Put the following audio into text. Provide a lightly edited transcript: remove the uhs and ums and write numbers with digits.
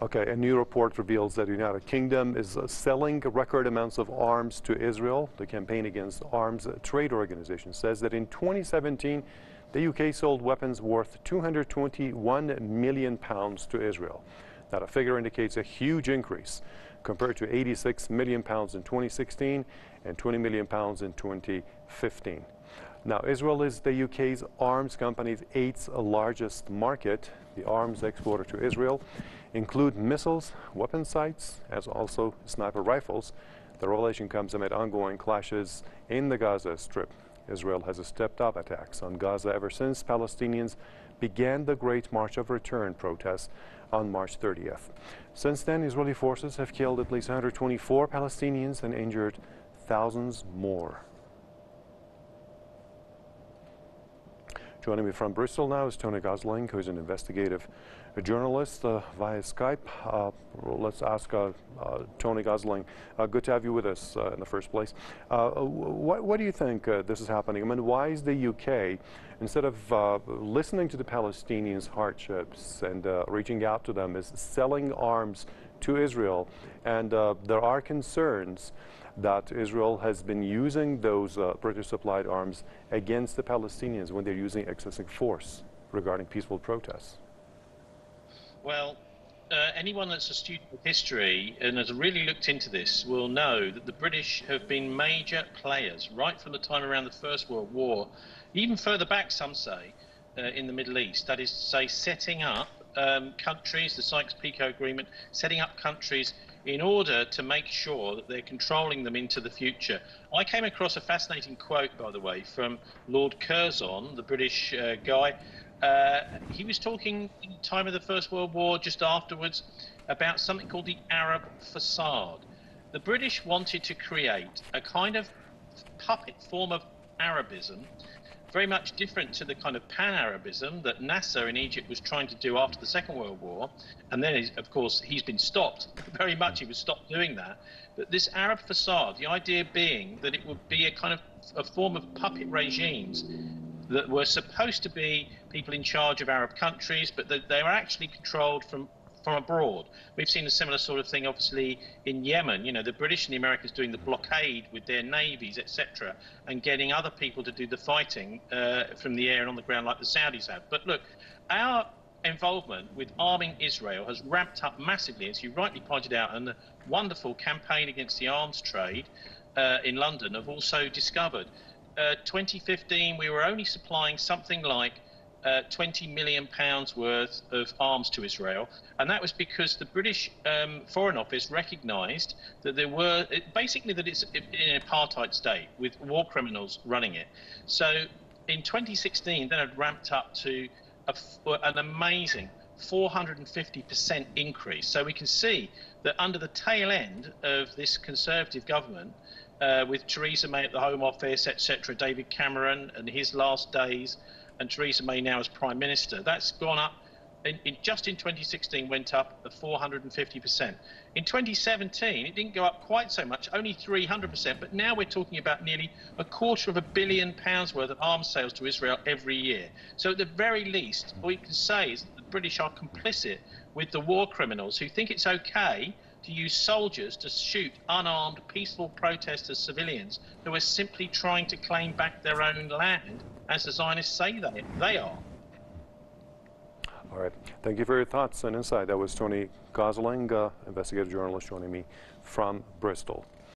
Okay, a new report reveals that the United Kingdom is selling record amounts of arms to Israel. The Campaign Against Arms Trade Organization says that in 2017, the UK sold weapons worth £221 million to Israel. Now, the figure indicates a huge increase compared to £86 million in 2016 and £20 million in 2015. Now, Israel is the UK's arms company's 8th largest market. The arms exported to Israel include missiles, weapon sights, as also sniper rifles. The revelation comes amid ongoing clashes in the Gaza Strip. Israel has stepped up attacks on Gaza ever since Palestinians began the Great March of Return protests on March 30th. Since then, Israeli forces have killed at least 124 Palestinians and injured thousands more. Joining me from Bristol now is Tony Gosling, who is an investigative journalist via Skype. Let's ask Tony Gosling, good to have you with us in the first place. What do you think this is happening? I mean, why is the UK, instead of listening to the Palestinians' hardships and reaching out to them, is selling arms to Israel? And there are concerns that Israel has been using those British-supplied arms against the Palestinians when they're using excessive force regarding peaceful protests. Well, anyone that's a student of history and has really looked into this will know that the British have been major players right from the time around the First World War, even further back, some say, in the Middle East. That is to say, setting up countries, the Sykes-Picot Agreement, setting up countries in order to make sure that they're controlling them into the future. I came across a fascinating quote, by the way, from Lord Curzon, the British guy. He was talking in the time of the First World War, just afterwards, about something called the Arab facade. The British wanted to create a kind of puppet form of Arabism, very much different to the kind of pan-Arabism that Nasser in Egypt was trying to do after the Second World War. And then, of course, he's been stopped. Very much he was stopped doing that. But this Arab facade, the idea being that it would be a kind of a form of puppet regimes that were supposed to be people in charge of Arab countries, but that they were actually controlled from abroad. We've seen a similar sort of thing, obviously, in Yemen. You know, the British and the Americans doing the blockade with their navies, etc., and getting other people to do the fighting from the air and on the ground like the Saudis have. But look, our involvement with arming Israel has ramped up massively, as you rightly pointed out, and the wonderful campaign against the arms trade in London have also discovered. 2015, we were only supplying something like £20 million worth of arms to Israel, and that was because the British Foreign Office recognised that there were basically that it's in an apartheid state with war criminals running it. So in 2016, that had ramped up to an amazing 450% increase. So we can see that under the tail end of this Conservative government, with Theresa May at the Home Office, etc., David Cameron and his last days, and Theresa May now as Prime Minister, that's gone up, just in 2016, went up 450%. In 2017, it didn't go up quite so much, only 300%, but now we're talking about nearly £250 million worth of arms sales to Israel every year. So at the very least, all you can say is that the British are complicit with the war criminals who think it's okay to use soldiers to shoot unarmed, peaceful protesters, civilians, who are simply trying to claim back their own land, as the Zionists say they are. All right. Thank you for your thoughts and insight. That was Tony Gosling, investigative journalist, joining me from Bristol.